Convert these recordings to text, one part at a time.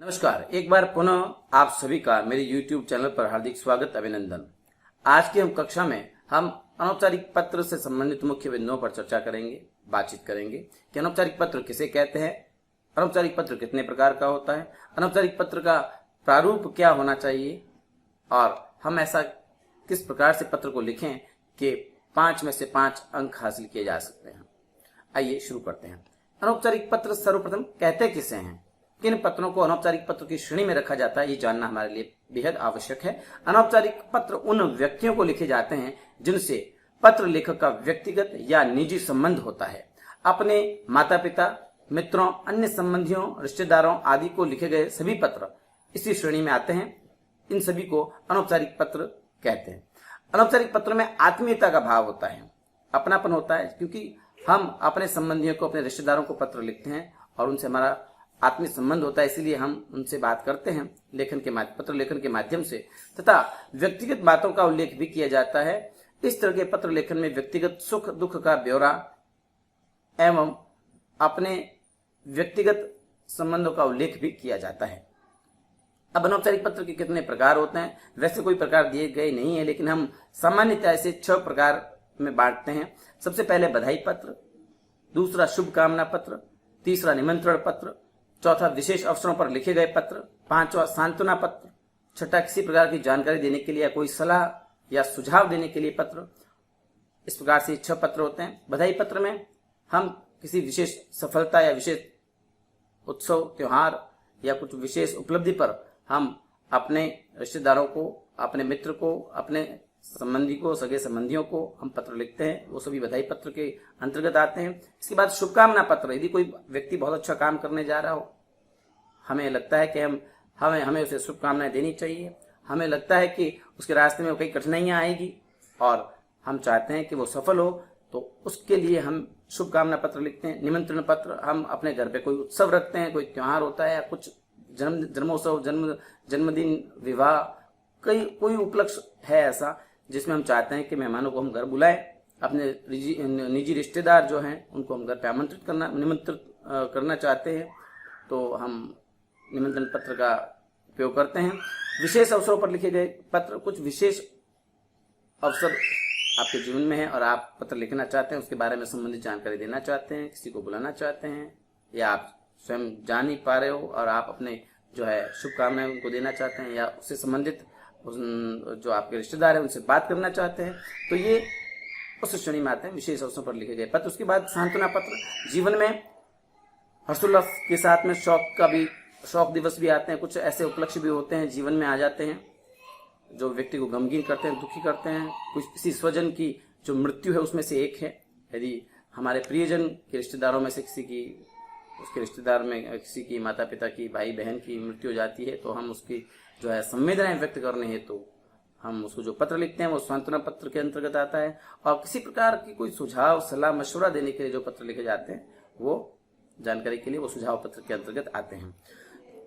नमस्कार, एक बार पुनः आप सभी का मेरे YouTube चैनल पर हार्दिक स्वागत अभिनंदन। आज की हम कक्षा में हम अनौपचारिक पत्र से संबंधित मुख्य बिंदुओं पर चर्चा करेंगे, बातचीत करेंगे कि अनौपचारिक पत्र किसे कहते हैं, अनौपचारिक पत्र कितने प्रकार का होता है, अनौपचारिक पत्र का प्रारूप क्या होना चाहिए और हम ऐसा किस प्रकार से पत्र को लिखें कि 5 में से 5 अंक हासिल किए जा सकते हैं। आइए शुरू करते हैं। अनौपचारिक पत्र सर्वप्रथम कहते किसे हैं, किन पत्रों को अनौपचारिक पत्र की श्रेणी में रखा जाता है, ये जानना हमारे लिए बेहद आवश्यक है। अनौपचारिक पत्र उन व्यक्तियों को लिखे जाते हैं जिनसे पत्र लेखक का व्यक्तिगत या निजी संबंध होता है। अपने माता पिता, मित्रों, अन्य संबंधियों, रिश्तेदारों आदि को लिखे गए सभी पत्र इसी श्रेणी में आते हैं। इन सभी को अनौपचारिक पत्र कहते हैं। अनौपचारिक पत्र में आत्मीयता का भाव होता है, अपनापन होता है, क्योंकि हम अपने संबंधियों को, अपने रिश्तेदारों को पत्र लिखते हैं और उनसे हमारा आत्मीय संबंध होता है, इसीलिए हम उनसे बात करते हैं पत्र लेखन के माध्यम से, तथा व्यक्तिगत बातों का उल्लेख भी किया जाता है। इस तरह के पत्र लेखन में व्यक्तिगत सुख दुख का ब्यौरा एवं अपने व्यक्तिगत संबंधों का उल्लेख भी किया जाता है। अब अनौपचारिक पत्र के कितने प्रकार होते हैं, वैसे कोई प्रकार दिए गए नहीं है, लेकिन हम सामान्यतः इसे 6 प्रकार में बांटते हैं। सबसे पहले बधाई पत्र, दूसरा शुभकामना पत्र, तीसरा निमंत्रण पत्र, चौथा विशेष अवसरों पर लिखे गए पत्र, पांचवा सांत्वना पत्र, छठा किसी प्रकार की जानकारी देने के लिए या कोई सलाह या सुझाव देने के लिए पत्र। इस प्रकार से 6 पत्र होते हैं। बधाई पत्र में हम किसी विशेष सफलता या विशेष उत्सव, त्योहार या कुछ विशेष उपलब्धि पर हम अपने रिश्तेदारों को, अपने मित्र को, अपने संबंधी को, सगे संबंधियों को हम पत्र लिखते हैं, वो सभी बधाई पत्र के अंतर्गत आते हैं। इसके बाद शुभकामना पत्र, यदि कोई व्यक्ति बहुत अच्छा काम करने जा रहा हो, हमें लगता है कि हमें उसे शुभकामनाएं देनी चाहिए, हमें लगता है कि उसके रास्ते में कई कठिनाइयां आएगी और हम चाहते हैं कि वो सफल हो, तो उसके लिए हम शुभकामना पत्र लिखते हैं। निमंत्रण पत्र, हम अपने घर पे कोई उत्सव रखते हैं, कोई त्योहार होता है या कुछ जन्मोत्सव, जन्मदिन, विवाह, कोई उपलक्ष्य है ऐसा जिसमें हम चाहते हैं कि मेहमानों को हम घर बुलाएं, अपने निजी रिश्तेदार जो हैं उनको हम घर पे निमंत्रित करना चाहते हैं, तो हम निमंत्रण पत्र का उपयोग करते हैं। विशेष अवसरों पर लिखे गए पत्र, कुछ विशेष अवसर आपके जीवन में है और आप पत्र लिखना चाहते हैं, उसके बारे में संबंधित जानकारी देना चाहते हैं, किसी को बुलाना चाहते हैं, या आप स्वयं जा नहीं पा रहे हो और आप अपने जो है शुभकामनाएं उनको देना चाहते हैं, या उससे संबंधित जो आपके रिश्तेदार हैं उनसे बात करना चाहते हैं, तो ये उस श्रेणी में आते हैं, विशेष अवसरों पर लिखे गए पत्र। उसके बाद सांत्वना पत्र, जीवन में हर्षोल्लास के साथ में शौक दिवस भी आते हैं, कुछ ऐसे उपलक्ष्य भी होते हैं, जीवन में आ जाते हैं जो व्यक्ति को गमगीन करते हैं, दुखी करते हैं। कुछ किसी स्वजन की जो मृत्यु है उसमें से एक है, यदि हमारे प्रियजन के रिश्तेदारों में से उसके रिश्तेदार में किसी की, माता पिता की, भाई बहन की मृत्यु हो जाती है, तो हम उसकी जो है संवेदनाएं व्यक्त करने हेतु तो हम उसको जो पत्र लिखते हैं वो सांत्वना पत्र के अंतर्गत आता है। और किसी प्रकार की कोई सुझाव, सलाह, मशवरा देने के लिए जो पत्र लिखे जाते हैं, वो जानकारी के लिए वो सुझाव पत्र के अंतर्गत आते हैं।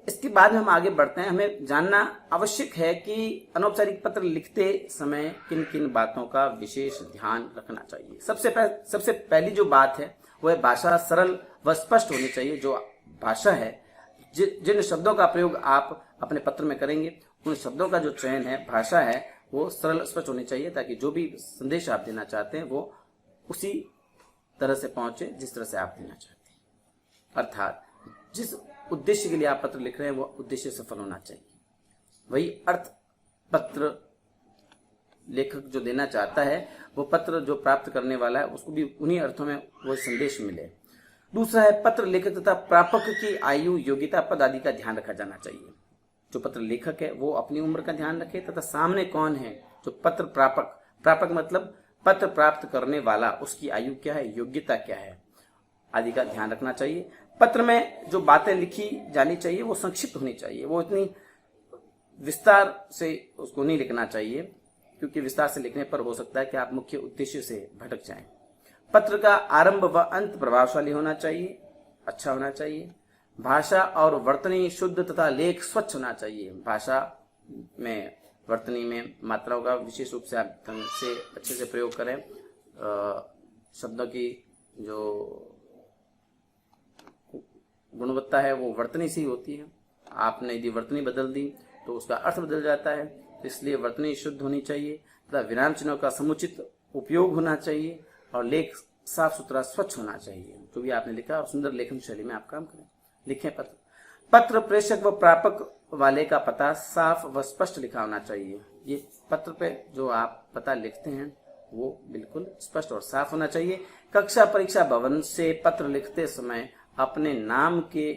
इसके बाद में हम आगे बढ़ते हैं। हमें जानना आवश्यक है कि अनौपचारिक पत्र लिखते समय किन किन बातों का विशेष ध्यान रखना चाहिए। सबसे पहली जो बात है वो है भाषा सरल व स्पष्ट होनी चाहिए। जो भाषा है, जिन शब्दों का प्रयोग आप अपने पत्र में करेंगे, उन शब्दों का जो चयन है, भाषा है, वो सरल स्पष्ट होनी चाहिए, ताकि जो भी संदेश आप देना चाहते हैं वो उसी तरह से पहुंचे जिस तरह से आप देना चाहते हैं। अर्थात जिस उद्देश्य के लिए आप पत्र लिख रहे हैं वो उद्देश्य सफल होना चाहिए। वही अर्थ पत्र लेखक जो देना चाहता है, वो पत्र जो प्राप्त करने वाला है उसको भी उन्हीं अर्थों में वो संदेश मिले। दूसरा है, पत्र लेखक तथा प्रापक की आयु, योग्यता, पद आदि का ध्यान रखा जाना चाहिए। जो पत्र लेखक है वो अपनी उम्र का ध्यान रखे, तथा सामने कौन है जो पत्र प्रापक मतलब पत्र प्राप्त करने वाला, उसकी आयु क्या है, योग्यता क्या है आदि का ध्यान रखना चाहिए। पत्र में जो बातें लिखी जानी चाहिए वो संक्षिप्त होनी चाहिए, वो इतनी विस्तार से उसको नहीं लिखना चाहिए, क्योंकि विस्तार से लिखने पर हो सकता है कि आप मुख्य उद्देश्य से भटक जाएं। पत्र का आरंभ व अंत प्रभावशाली होना चाहिए, अच्छा होना चाहिए। भाषा और वर्तनी शुद्ध तथा लेख स्वच्छ होना चाहिए। भाषा में, वर्तनी में मात्राओं का विशेष रूप से आप ढंग से अच्छे से प्रयोग करें। शब्दों की जो गुणवत्ता है वो वर्तनी से ही होती है। आपने यदि वर्तनी बदल दी तो उसका अर्थ बदल जाता है, इसलिए वर्तनी शुद्ध होनी चाहिए तथा विराम चिन्हों का समुचित उपयोग होना चाहिए और लेख साफ सुथरा स्वच्छ होना चाहिए। जो भी आपने लिखा और सुंदर लेखन शैली में आप काम करें। लिखें पत्र प्रेषक व प्रापक वाले का पता साफ व स्पष्ट लिखा होना चाहिए। ये पत्र पे जो आप पता लिखते हैं वो बिल्कुल स्पष्ट और साफ होना चाहिए। कक्षा परीक्षा भवन से पत्र लिखते समय अपने नाम के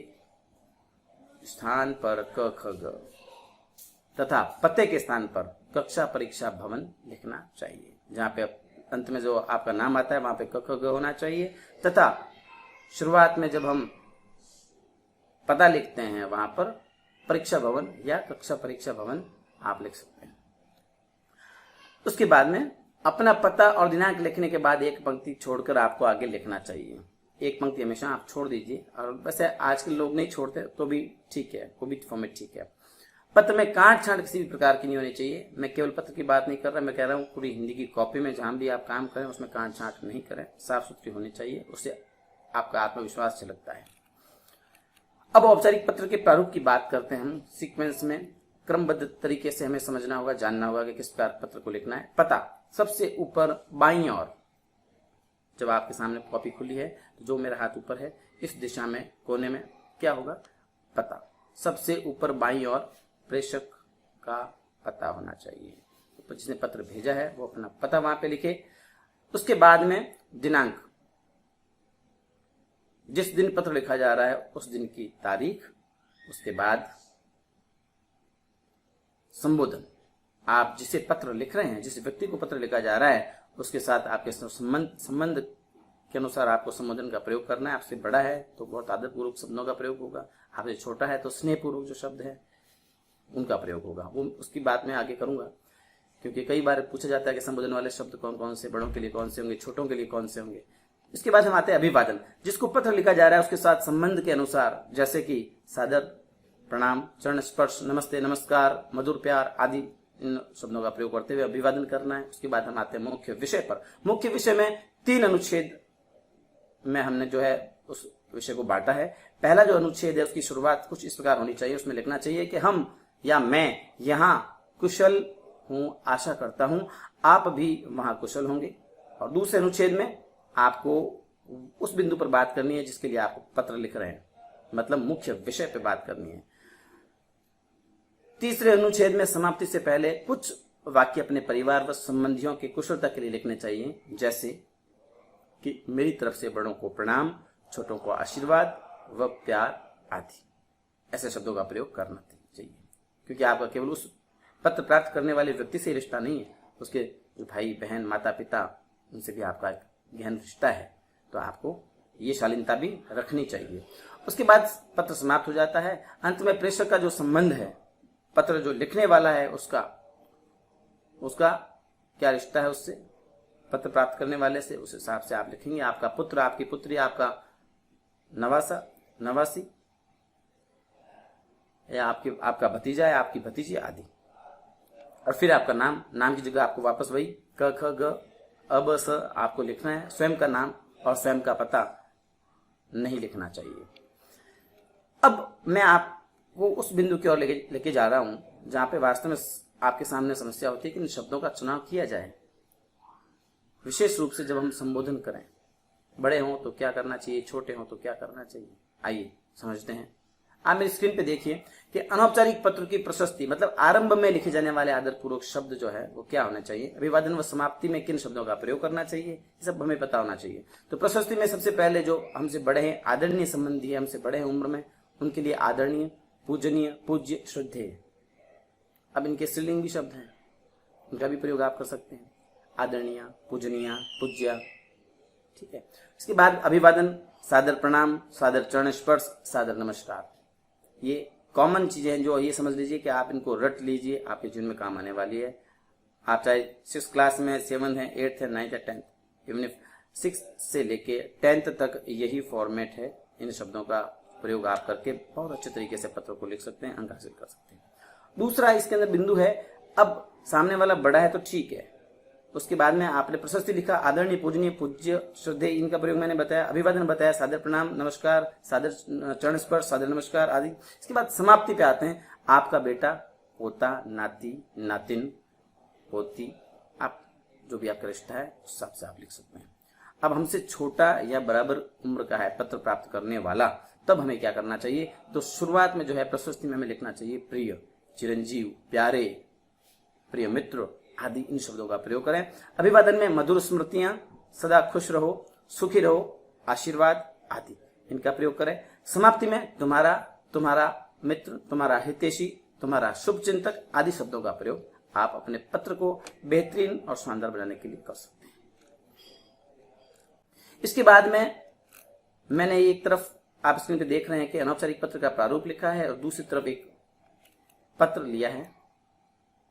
स्थान पर क ख ग तथा पते के स्थान पर कक्षा परीक्षा भवन लिखना चाहिए। जहाँ पे अंत में जो आपका नाम आता है वहां पे क ख ग होना चाहिए तथा शुरुआत में जब हम पता लिखते हैं वहां पर परीक्षा भवन या कक्षा परीक्षा भवन आप लिख सकते हैं। उसके बाद में अपना पता और दिनांक लिखने के बाद एक पंक्ति छोड़कर आपको आगे लिखना चाहिए। एक पंक्ति हमेशा आप छोड़ दीजिए, और वैसे आजकल लोग नहीं छोड़ते तो भी ठीक है, वो भी फॉर्मेट ठीक है। पत्र में काट छांट किसी भी प्रकार की नहीं होनी चाहिए। मैं केवल पत्र की बात नहीं कर रहा, मैं कह रहा हूँ पूरी हिंदी की कॉपी में जहां भी आप काम करें उसमें काट छांट नहीं करें, साफ सुथरी होनी चाहिए, उससे आपका आत्मविश्वास झलकता है। अब औपचारिक पत्र के प्रारूप की बात करते हैं हम। सीक्वेंस में क्रमबद्ध तरीके से हमें समझना होगा, जानना होगा कि किस प्रकार पत्र को लिखना है। पता सबसे ऊपर बाईं ओर, जब आपके सामने कॉपी खुली है तो जो मेरा हाथ ऊपर है इस दिशा में कोने में क्या होगा, पता। सबसे ऊपर बाईं ओर प्रेषक का पता होना चाहिए। तो जिसने पत्र भेजा है वो अपना पता वहां पे लिखे। उसके बाद में दिनांक, जिस दिन पत्र लिखा जा रहा है उस दिन की तारीख। उसके बाद संबोधन, आप जिसे पत्र लिख रहे हैं, जिस व्यक्ति को पत्र लिखा जा रहा है उसके साथ आपके संबंध के अनुसार आपको संबोधन का प्रयोग करना है। आपसे बड़ा है तो बहुत आदरपूर्वक शब्दों का प्रयोग होगा, आपसे छोटा है तो स्नेहपूर्वक जो शब्द है उनका प्रयोग होगा। वो उसकी बात मैं आगे करूंगा, क्योंकि कई बार पूछा जाता है कि संबोधन वाले शब्द कौन कौन से, बड़ों के लिए कौन से होंगे, छोटों के लिए कौन से होंगे। इसके बाद हम आते हैं अभिवादन। जिसको पत्र लिखा जा रहा है उसके साथ संबंध के अनुसार, जैसे कि सादर, प्रणाम, चरण स्पर्श, नमस्ते, नमस्कार, मधुर प्यार आदि इन शब्दों का प्रयोग करते हुए अभिवादन करना है। उसके बाद हम आते हैं मुख्य विषय पर। मुख्य विषय में 3 अनुच्छेद में हमने जो है उस विषय को बांटा है। पहला जो अनुच्छेद है उसकी शुरुआत कुछ इस प्रकार होनी चाहिए। उसमें लिखना चाहिए कि हम या मैं यहाँ कुशल हूं, आशा करता हूं आप भी वहां कुशल होंगे। और दूसरे अनुच्छेद में आपको उस बिंदु पर बात करनी है जिसके लिए आप पत्र लिख रहे हैं, मतलब मुख्य विषय पर बात करनी है। तीसरे अनुच्छेद में समाप्ति से पहले कुछ वाक्य अपने परिवार व संबंधियों की कुशलता के लिए लिखने चाहिए, जैसे कि मेरी तरफ से बड़ों को प्रणाम, छोटों को आशीर्वाद व प्यार आदि। ऐसे शब्दों का प्रयोग करना चाहिए, क्योंकि आपका केवल उस पत्र प्राप्त करने वाले व्यक्ति से रिश्ता नहीं है, उसके जो भाई बहन माता पिता उनसे भी आपका गहन रिश्ता है, तो आपको ये शालीनता भी रखनी चाहिए। उसके बाद पत्र समाप्त हो जाता है। अंत में प्रेषक का जो संबंध है, पत्र जो लिखने वाला है उसका क्या रिश्ता है उससे, पत्र प्राप्त करने वाले से, उस हिसाब से आप लिखेंगे। आपका पुत्र, आपकी पुत्री, आपका नवासी या आपका भतीजा है, आपकी भतीजी आदि। और फिर आपका नाम की जगह आपको वापस वही क ख ग अ ब स आपको लिखना है। स्वयं का नाम और स्वयं का पता नहीं लिखना चाहिए। अब मैं आपको उस बिंदु की ओर लेके जा रहा हूं जहां पे वास्तव में आपके सामने समस्या होती है कि इन शब्दों का चुनाव किया जाए। विशेष रूप से जब हम संबोधन करें, बड़े हों तो क्या करना चाहिए, छोटे हों तो क्या करना चाहिए, आइए समझते हैं। आप मेरी स्क्रीन पे देखिए कि अनौपचारिक पत्र की प्रशस्ति, मतलब आरंभ में लिखे जाने वाले आदरपूर्वक शब्द जो है वो क्या होना चाहिए, अभिवादन व समाप्ति में किन शब्दों का प्रयोग करना चाहिए, ये सब हमें पता होना चाहिए। तो प्रशस्ति में सबसे पहले जो हमसे बड़े हैं, आदरणीय संबंधी है, हमसे बड़े हैं उम्र में, उनके लिए आदरणीय, पूजनीय, पूज्य, श्रद्धेय। अब इनके स्त्रीलिंग भी शब्द हैं, उनका भी प्रयोग आप कर सकते हैं, आदरणीय, पूजनीय, पूज्य, ठीक है। इसके बाद अभिवादन, सादर प्रणाम, सादर चरण स्पर्श, सादर नमस्कार। ये कॉमन चीजें हैं जो ये समझ लीजिए कि आप इनको रट लीजिए, आपके जीवन में काम आने वाली है। आप चाहे 6 क्लास में, 7 है, 8 है, 9 है, 10, इवन 6 से लेके 10 तक यही फॉर्मेट है। इन शब्दों का प्रयोग आप करके बहुत अच्छे तरीके से पत्र को लिख सकते हैं, अंक हासिल कर सकते हैं। दूसरा इसके अंदर बिंदु है, अब सामने वाला बड़ा है तो ठीक है, उसके बाद में आपने प्रशस्ति लिखा, आदरणीय, पूजनीय, पूज्य, श्रद्धेय, इनका प्रयोग मैंने बताया, अभिवादन बताया, सादर प्रणाम, नमस्कार, सादर चरण स्पर्श, सादर नमस्कार आदि। इसके बाद समाप्ति पे आते हैं, आपका बेटा, पोता, नाती, नातिन, पोती, आप जो भी आपका रिश्ता है उस हिसाब से आप लिख सकते हैं। अब हमसे छोटा या बराबर उम्र का है पत्र प्राप्त करने वाला, तब हमें क्या करना चाहिए? तो शुरुआत में जो है प्रशस्ति में हमें लिखना चाहिए प्रिय, चिरंजीव, प्यारे, प्रिय मित्र आदि इन शब्दों का प्रयोग करें। अभिवादन में मधुर स्मृतियां, सदा खुश रहो, सुखी रहो, आशीर्वाद आदि इनका प्रयोग करें। समाप्ति में तुम्हारा, तुम्हारा मित्र, तुम्हारा हितैषी, तुम्हारा शुभ चिंतक आदि शब्दों का प्रयोग आप अपने पत्र को बेहतरीन और शानदार बनाने के लिए कर सकते हैं। इसके बाद में मैंने एक तरफ आप स्क्रीन पे देख रहे हैं कि अनौपचारिक पत्र का प्रारूप लिखा है और दूसरी तरफ एक पत्र लिया है।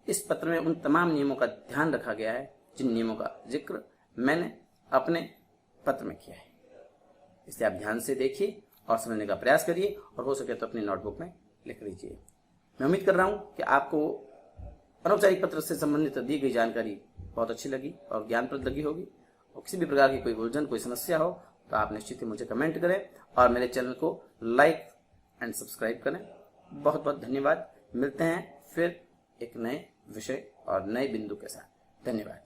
इस पत्र में उन तमाम नियमों का ध्यान रखा गया है जिन नियमों का जिक्र मैंने अपने पत्र में किया है। इसे आप ध्यान से देखिए और समझने का प्रयास करिए और हो सके तो अपनी नोटबुक में लिख लीजिए। मैं उम्मीद कर रहा हूं कि आपको अनौपचारिक पत्र से संबंधित दी गई जानकारी बहुत अच्छी लगी और ज्ञानप्रद लगी होगी। और किसी भी प्रकार की कोई उलझन, कोई समस्या हो तो आप निश्चित ही मुझे कमेंट करें और मेरे चैनल को लाइक एंड सब्सक्राइब करें। बहुत बहुत धन्यवाद। मिलते हैं फिर एक नए विषय और नए बिंदु के साथ। धन्यवाद।